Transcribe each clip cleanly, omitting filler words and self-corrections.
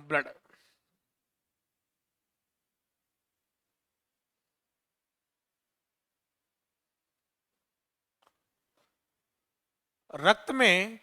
Blood. रक्त में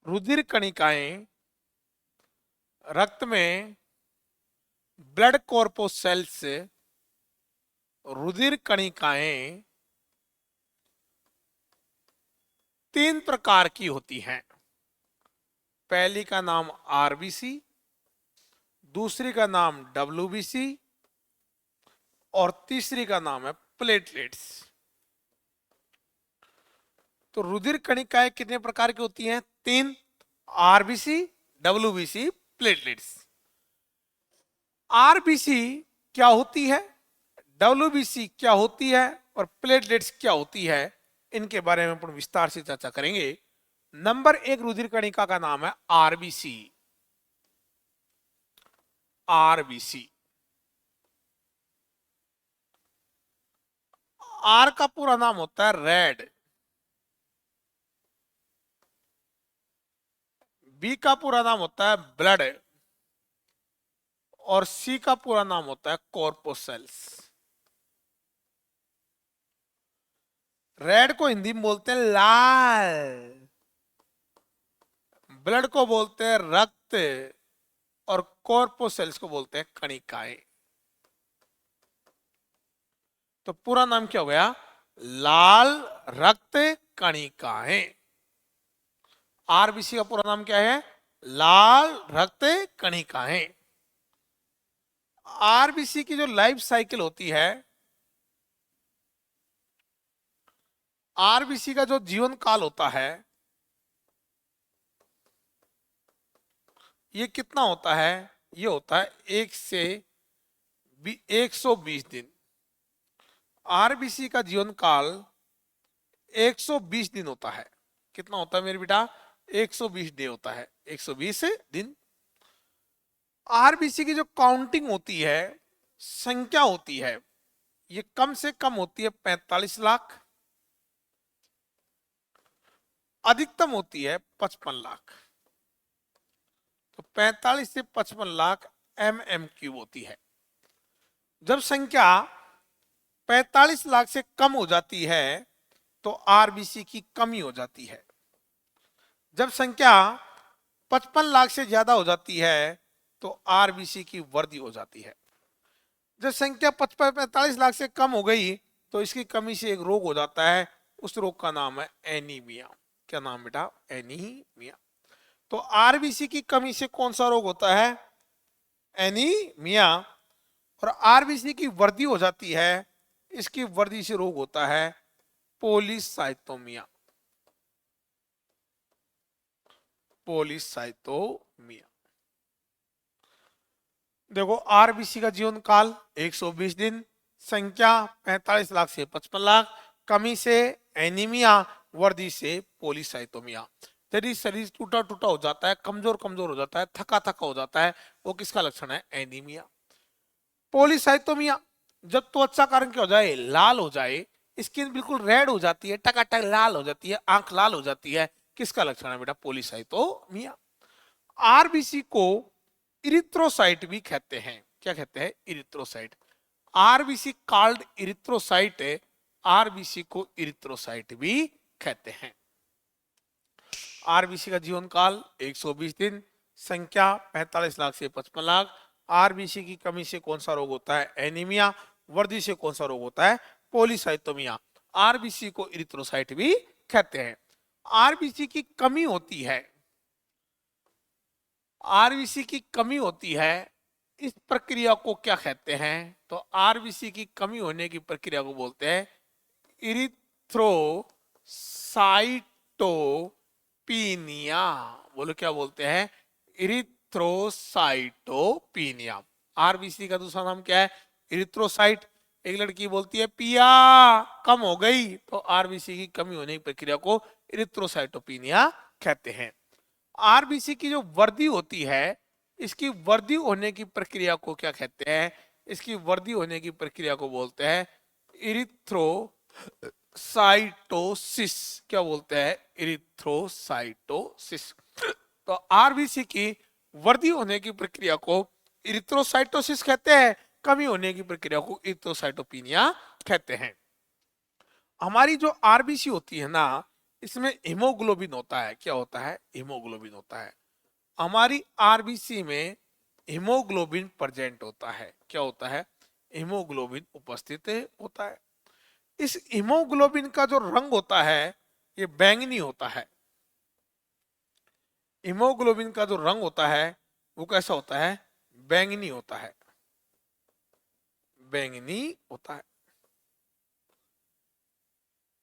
रुधिर कणिकाएं, रक्त में ब्लड कॉर्पोसेल्स, रुधिर कणिकाएं 3 प्रकार की होती हैं। पहली का नाम आरबीसी, दूसरी का नाम डब्ल्यूबीसी और तीसरी का नाम है प्लेटलेट्स। तो रुधिर कणिकाएं कितने प्रकार की होती हैं? 3, आरबीसी, डब्ल्यूबीसी, प्लेटलेट्स। आरबीसी क्या होती है, डब्ल्यूबीसी क्या होती है और प्लेटलेट्स क्या होती है, इनके बारे में अपन विस्तार से चर्चा करेंगे। नंबर 1 रुधिर कणिका का नाम है आरबीसी। आरबीसी, आर का पूरा नाम होता है रेड, बी का पूरा नाम होता है ब्लड और सी का पूरा नाम होता है कॉर्पोसेल्स। रेड को हिंदी में बोलते हैं लाल, ब्लड को बोलते हैं रक्त और कॉर्पोसेल्स को बोलते हैं कणिकाएं। तो पूरा नाम क्या हो गया? लाल रक्त कणिकाएं। आरबीसी का पूरा नाम क्या है? लाल रक्त कणिकाएं। आरबीसी की जो लाइफ साइकिल होती है, आरबीसी का जो जीवन काल होता है, ये कितना होता है? ये होता है 1 से 120 दिन। आरबीसी का जीवन काल 120 दिन होता है। कितना होता है मेरे बेटा? 120 डे होता है, 120 दिन। आरबीसी की जो काउंटिंग होती है, संख्या होती है, ये कम से कम होती है 45 लाख, अधिकतम होती है 55 लाख। तो 45 से 55 लाख MM³ होती है। जब संख्या 45 लाख से कम हो जाती है तो आरबीसी की कमी हो जाती है। जब संख्या 55 लाख से ज्यादा हो जाती है तो आरबीसी की वृद्धि हो जाती है। जब संख्या 45 लाख से कम हो गई तो इसकी कमी से एक रोग हो जाता है, उस रोग का नाम है एनीमिया। क्या नाम बेटा? एनीमिया। तो आरबीसी की कमी से कौन सा रोग होता है? एनीमिया। और आरबीसी की वृद्धि हो जाती है, इसकी वृद्धि से रोग होता है पोलीसाइटोमिया। पोलीसाइटोमिया। देखो, आरबीसी का जीवन काल 120 दिन, संख्या 45 लाख से 55 लाख, कमी से एनीमिया, वृद्धि से पोलीसाइटोमिया। यदि शरीर टूटा टूटा हो जाता है, कमजोर कमजोर हो जाता है, थका थका हो जाता है, वो किसका लक्षण है? एनीमिया। पोलीसाइटोमिया, जब त्वचा का रंग क्या हो जाए? लाल हो जाए, स्किन बिल्कुल रेड हो जाती है, टकाटक लाल हो जाती है, आंख लाल हो जाती है, किसका लक्षण है बेटा? पोलीसाइटोमिया। आरबीसी को इरिथ्रोसाइट भी कहते हैं। क्या कहते हैं? Erythrocyte. RBC called erythrocyte, RBC को इरिथ्रोसाइट भी कहते हैं। आरबीसी का जीवन काल 120 दिन, संख्या 45 लाख से 55 लाख। आरबीसी की कमी से कौन सा रोग होता है? एनीमिया। वृद्धि से कौन सा रोग होता है? पोलीसाइटोमिया। आरबीसी को इरिथ्रोसाइट भी कहते हैं। आरबीसी की कमी होती है, आरबीसी की कमी होती है, इस प्रक्रिया को क्या कहते हैं? तो आरबीसी की कमी होने की प्रक्रिया को बोलते हैं इरिथ्रोसाइटोपिनिया। बोलो क्या बोलते हैं? इरिथ्रोसाइटोपिनिया। आरबीसी का दूसरा नाम क्या है? इरिथ्रोसाइट। एक लड़की बोलती है पिया कम हो गई, तो आरबीसी की कमी होने की प्रक्रिया को इरिथ्रोसाइटोपिनिया कहते हैं। आरबीसी की जो वृद्धि होती है, इसकी वृद्धि होने की प्रक्रिया को क्या कहते हैं? इसकी वृद्धि होने की प्रक्रिया को बोलते हैं इरिथ्रोसाइटोसिस। क्या बोलते हैं? इरिथ्रोसाइटोसिस। तो आरबीसी की वृद्धि होने की प्रक्रिया को इरिथ्रोसाइटोसिस कहते हैं, कमी होने की प्रक्रिया को इरिथ्रोसाइटोपिनिया कहते हैं। हमारी जो आरबीसी होती है ना, इसमें हीमोग्लोबिन होता है। क्या होता है? हीमोग्लोबिन होता है। हमारी आरबीसी में हीमोग्लोबिन प्रेजेंट होता है। क्या होता है? हीमोग्लोबिन उपस्थित होता है। इस हीमोग्लोबिन का जो रंग होता है ये बैंगनी होता है। हीमोग्लोबिन का जो रंग होता है वो कैसा होता है? बैंगनी होता है। बैंगनी होता है।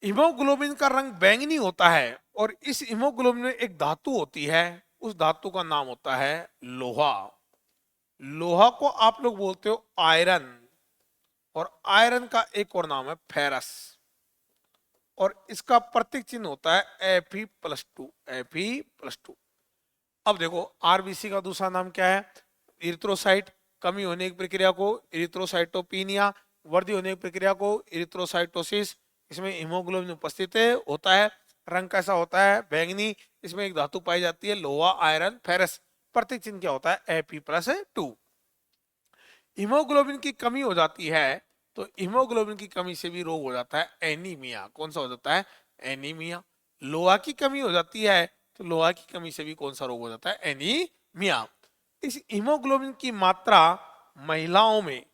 हीमोग्लोबिन का रंग बैंगनी होता है और इस हीमोग्लोबिन में एक धातु होती है, उस धातु का नाम होता है लोहा। लोहा को आप लोग बोलते हो आयरन, और आयरन का एक और नाम है फेरस, और इसका प्रतीक चिन्ह होता है Fe+2। Fe+2। अब देखो आरबीसी का दूसरा नाम क्या है? इरिथ्रोसाइट। कमी होने की प्रक्रिया को इरिथ्रोसाइटोपिनिया, वृद्धि होने की प्रक्रिया को इरिथ्रोसाइटोसिस। इसमें हीमोग्लोबिन उपस्थित होता है। रंग कैसा होता है? बैंगनी। इसमें एक धातु पाई जाती है लोहा, आयरन, फेरस। प्रतीक चिन्ह क्या होता है? Fe+2। हीमोग्लोबिन की कमी हो जाती है तो हीमोग्लोबिन की कमी से भी रोग हो जाता है एनीमिया। कौन सा हो जाता है? एनीमिया। लोहा की कमी हो जाती है तो लोहा की कमी से भी कौन सा रोग हो जाता है? एनीमिया। इस हीमोग्लोबिन की मात्रा महिलाओं में,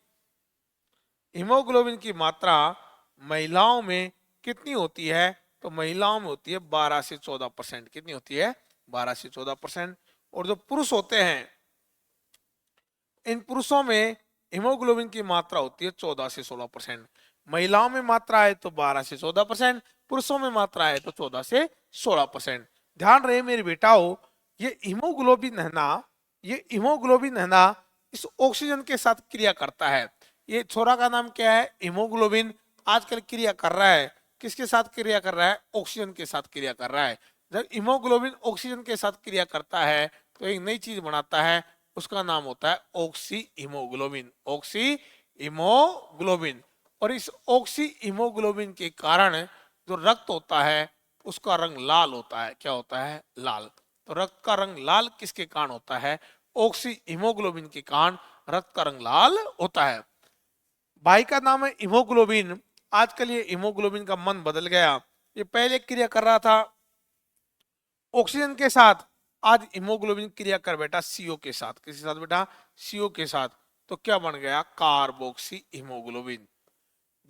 हीमोग्लोबिन की मात्रा महिलाओं में कितनी होती है? तो महिलाओं में होती है 12 से 14%। कितनी होती है? 12 से 14%। और जो पुरुष होते हैं, इन पुरुषों में हीमोग्लोबिन की मात्रा होती है 14 से 16%। महिलाओं में मात्रा है तो 12 से 14%, पुरुषों में मात्रा है तो 14 से 16%। ध्यान रहे मेरे बेटाओ, ये हीमोग्लोबिन है ना, ये हीमोग्लोबिन है ना, इस ऑक्सीजन के साथ क्रिया करता है। ये छोरा का नाम क्या है? हीमोग्लोबिन। आजकल क्रिया कर रहा है, किसके साथ क्रिया कर रहा है? ऑक्सीजन के साथ क्रिया कर रहा है। जब हीमोग्लोबिन ऑक्सीजन के साथ क्रिया करता है तो एक नई चीज बनाता है, उसका नाम होता है ऑक्सी हीमोग्लोबिन। Oxy haemoglobin. और इस ऑक्सी हीमोग्लोबिन के कारण जो रक्त होता है उसका रंग लाल होता है। क्या होता है? लाल। तो रक्त का रंग लाल किसके कारण होता है? ऑक्सी हीमोग्लोबिन के कारण रक्त का रंग लाल होता है। भाई का नाम है हीमोग्लोबिन। आजकल ये हीमोग्लोबिन का मन बदल गया। ये पहले क्रिया कर रहा था ऑक्सीजन के साथ, आज हीमोग्लोबिन क्रिया कर बेटा सीओ के साथ। किसके साथ बेटा? सीओ के साथ। तो क्या बन गया? Carboxy haemoglobin.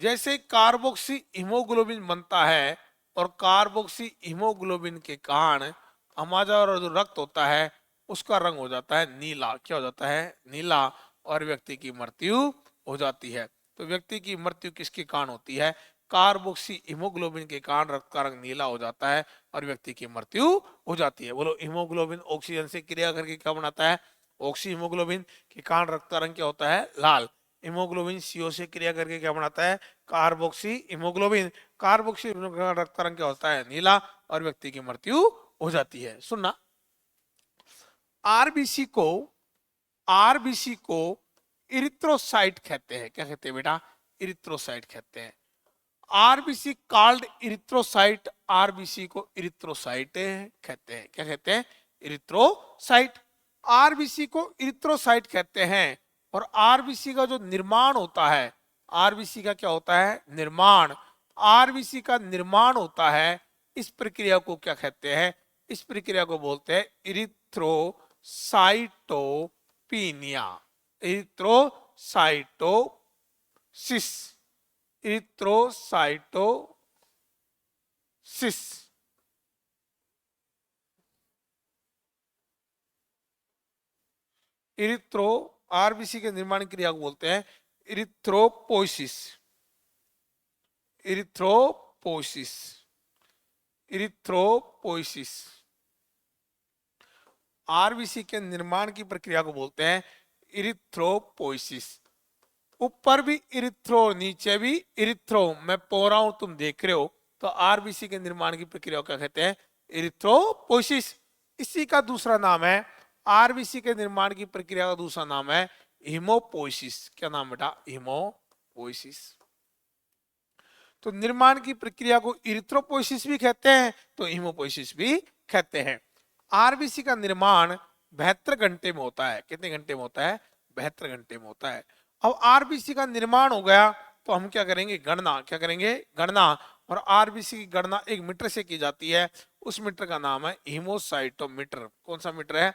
जैसे कार्बोक्सी हीमोग्लोबिन बनता है और कार्बोक्सी हीमोग्लोबिन के कारण हमारा जो रक्त होता है उसका रंग हो जाता है नीला। क्या हो जाता है? नीला। और व्यक्ति की मृत्यु हो जाती है। तो व्यक्ति की मृत्यु किसके कारण होती है? कार्बोक्सी हीमोग्लोबिन के कारण रक्त का रंग नीला हो जाता है और व्यक्ति की मृत्यु हो जाती है। बोलो, हीमोग्लोबिन ऑक्सीजन से क्रिया करके क्या बनाता है? ऑक्सी हीमोग्लोबिन के कारण रक्त का रंग क्या होता है? लाल। हीमोग्लोबिन सीओ से क्रिया करके क्या बनाता है? Carboxy haemoglobin. कार्बोक्सी हीमोग्लोबिन का रक्त का रंग क्या होता है? नीला। और व्यक्ति की मृत्यु हो जाती है। सुनना, आरबीसी को, आरबीसी को इरिथ्रोसाइट कहते हैं। क्या कहते हैं बेटा? इरिथ्रोसाइट कहते हैं। RBC called erythrocyte. आरबीसी को इरिथ्रोसाइट कहते हैं। क्या कहते हैं? इरिथ्रोसाइट। आरबीसी को इरिथ्रोसाइट कहते हैं। और आरबीसी का जो निर्माण होता है, आरबीसी का क्या होता है? निर्माण। आरबीसी का निर्माण होता है, इस प्रक्रिया को क्या कहते हैं? इस प्रक्रिया को बोलते हैं इरिथ्रोसाइटोपिनिया। इरिथ्रोसाइटोसिस। इरिथ्रोसाइटोसिस। इरिथ्रो, आरबीसी के निर्माण क्रिया को बोलते हैं इरिथ्रोपोइसिस। इरिथ्रोपोइसिस। इरिथ्रोपोइसिस। आरबीसी के निर्माण की प्रक्रिया को बोलते हैं इरिथ्रोपोइसिस। ऊपर भी इरिथ्रो, नीचे भी इरिथ्रो, मैं पो रहा हूं, तुम देख रहे हो। तो आरबीसी के निर्माण की प्रक्रिया को क्या कहते हैं? इरिथ्रोपोइसिस। इसी का दूसरा नाम है, आरबीसी के निर्माण की प्रक्रिया का दूसरा नाम है हीमोपोइसिस। क्या नाम बेटा? हीमोपोइसिस। तो निर्माण की प्रक्रिया को इरिथ्रोपोइसिस भी कहते हैं तो हीमोपोइसिस भी कहते हैं। आरबीसी का निर्माण 72 घंटे में होता है। कितने घंटे में होता है? 72 घंटे में होता है। अब आरबीसी का निर्माण हो गया तो हम क्या करेंगे? गणना। क्या करेंगे? गणना। और आरबीसी की गणना एक मीटर से की जाती है। उस मीटर का नाम है हीमोसाइटोमीटर। कौन सा मीटर है?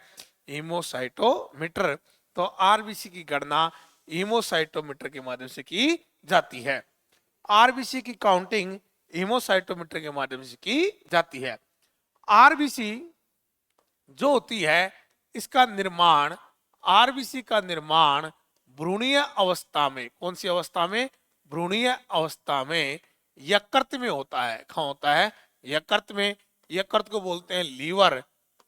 हीमोसाइटोमीटर। तो आरबीसी की गणना हीमोसाइटोमीटर के माध्यम से की जाती है। आरबीसी की काउंटिंग हीमोसाइटोमीटर के माध्यम से की जाती है। आरबीसी जो होती है इसका निर्माण, आरबीसी का निर्माण भ्रूणीय अवस्था में, कौन सी अवस्था में? भ्रूणीय अवस्था में यकृत में होता है। कहाँ होता है? यकृत में। यकृत को बोलते हैं लीवर।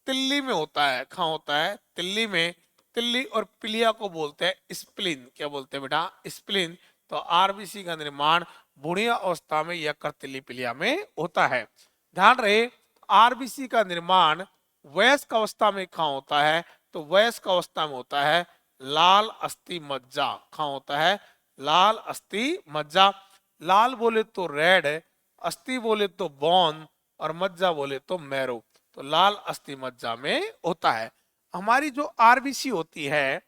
तिल्ली में होता है। कहाँ होता है? तिल्ली में। तिल्ली और पिलिया को बोलते हैं स्प्लीन। क्या बोलते हैं बेटा? स्प्लीन। तो आरबीसी का निर्माण भ्रूणीय अवस्था में यकृत, तिल्ली, पिलिया में होता है। ध्यान रहे, आरबीसी का निर्माण वयस्क अवस्था में कहाँ होता है? तो वयस्क अवस्था में होता है लाल अस्थि मज्जा। कहाँ होता है? लाल अस्थि मज्जा। लाल बोले तो रेड, अस्थि बोले तो बोन, और मज्जा बोले तो मैरो। तो लाल अस्थि मज्जा में होता है। हमारी जो आरबीसी होती है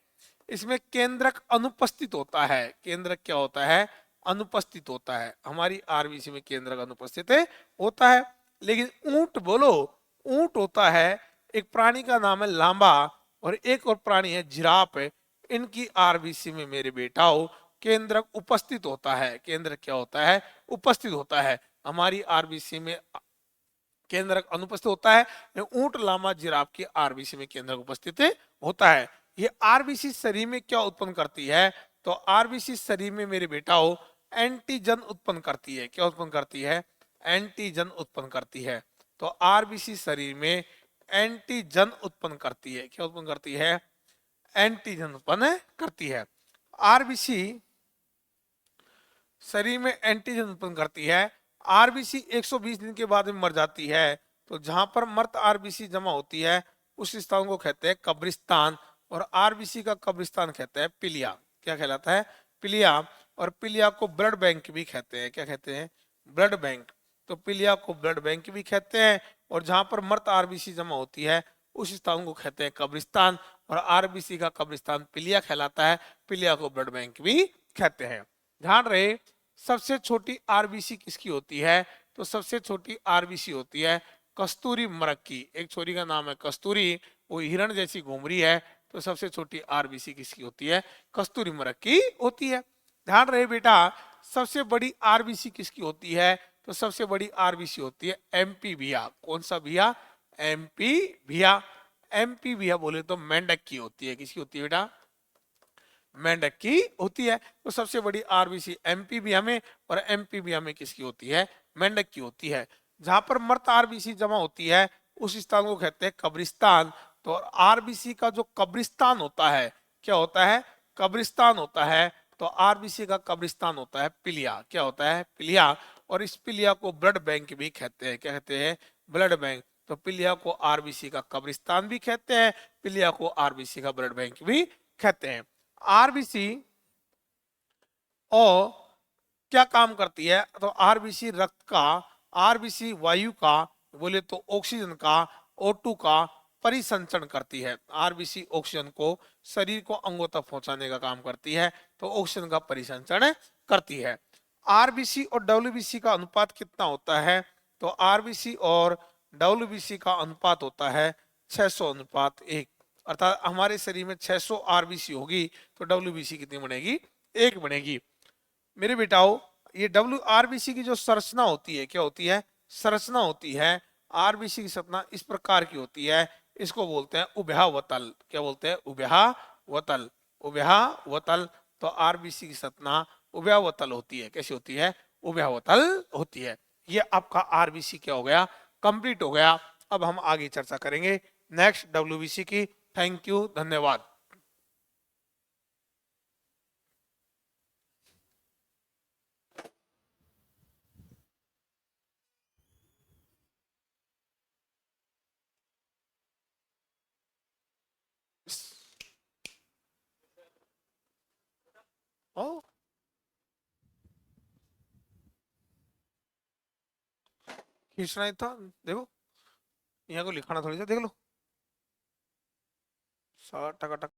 इसमें केंद्रक अनुपस्थित होता है। केंद्रक क्या होता है? अनुपस्थित होता है। हमारी आरबीसी में केंद्रक अनुपस्थित होता है। लेकिन ऊंट बोलो, ऊंट होता है, एक प्राणी का नाम है लांबा, और एक और प्राणी है जिराफ। इनकी आरबीसी में मेरे बेटाओ केंद्रक उपस्थित होता है। केंद्रक क्या होता है? उपस्थित होता है। हमारी आरबीसी में केंद्रक अनुपस्थित होता है। ऊंट, लामा, जिराफ की आरबीसी में केंद्रक उपस्थित होता है। ये आरबीसी शरीर में क्या उत्पन्न करती है? तो आरबीसी शरीर में मेरे बेटाओ एंटीजन उत्पन्न करती है। क्या उत्पन्न करती है? एंटीजन उत्पन्न करती है। तो आरबीसी शरीर में एंटीजन उत्पन्न करती है। क्या उत्पन्न करती है? एंटीजन उत्पन्न करती है। आरबीसी शरीर में एंटीजन उत्पन्न करती है। आरबीसी 120 दिन के बाद में मर जाती है। तो जहां पर मृत आरबीसी जमा होती है उस स्थान को कहते हैं कब्रिस्तान, और आरबीसी का कब्रिस्तान कहते हैं पिलिया। क्या कहलाता है? पिलिया। और पिलिया को ब्लड बैंक भी कहते हैं। क्या कहते हैं? Blood bank. तो पिलिया को ब्लड बैंक भी कहते हैं। और जहां पर मृत आरबीसी जमा होती है उस स्थान को कहते हैं कब्रिस्तान, और आरबीसी का कब्रिस्तान पिलिया कहलाता है। पिलिया को ब्लड बैंक भी कहते हैं। ध्यान रहे, सबसे छोटी आरबीसी किसकी होती है? तो सबसे छोटी आरबीसी होती है कस्तूरी मृग की। एक छोरी का नाम है कस्तूरी, वो हिरण जैसी घूम रही है। तो सबसे छोटी आरबीसी किसकी होती है? कस्तूरी मृग की होती है। ध्यान रहे बेटा, सबसे बड़ी आरबीसी किसकी होती है? तो सबसे बड़ी आरबीसी होती है एमपी भिया। कौन सा भिया? एमपी भिया। एमपी भिया बोले तो मेंढक की होती है। किसकी होती है बेटा? मेंढक की होती है। तो सबसे बड़ी आरबीसी एमपीबीआ में, और एमपीबीआ में किसकी होती है? मेंढक की होती है। जहां पर मृत आरबीसी जमा होती है उस स्थान को कहते हैं कब्रिस्तान। तो आरबीसी का जो कब्रिस्तान होता है, क्या होता है? कब्रिस्तान होता है। तो आरबीसी का कब्रिस्तान होता है पिलिया। क्या होता है? पिलिया। और इस पिलिया को ब्लड बैंक भी कहते हैं। क्या कहते हैं? Blood bank. तो पिलिया को आरबीसी का कब्रिस्तान भी कहते हैं, पिलिया को आरबीसी का ब्लड बैंक भी कहते हैं। आरबीसी और क्या काम करती है? तो आरबीसी रक्त का, आरबीसी वायु का, बोले तो ऑक्सीजन का, O2 का परिसंचरण करती है। आरबीसी ऑक्सीजन को शरीर को अंगों तक पहुंचाने का काम करती है। तो ऑक्सीजन का परिसंचरण करती है। आरबीसी और डब्ल्यूबीसी का अनुपात कितना होता है? तो आरबीसी और डब्ल्यूबीसी का अनुपात होता है 600 अनुपात 1। अर्थात हमारे शरीर में 600 आरबीसी होगी तो डब्ल्यूबीसी कितनी बनेगी? 1 बनेगी। मेरे बेटाओ, ये डब्ल्यू आरबीसी की जो संरचना होती है, क्या होती है? संरचना होती है आरबीसी की संरचना इस प्रकार की होती है। इसको बोलते हैं उभयावतल। क्या बोलते हैं? उभयावतल। उभयावतल। तो आरबीसी की संरचना उभयावतल होती है। कैसी होती है? उभयावतल होती है। ये आपका आरबीसी क्या हो गया? कंप्लीट हो गया। अब हम आगे चर्चा करेंगे नेक्स्ट डब्ल्यूबीसी की। थैंक यू, धन्यवाद। ओ, खींचना ही था। देखो यहाँ को लिखाना थोड़ी सा, देख लो। टका टक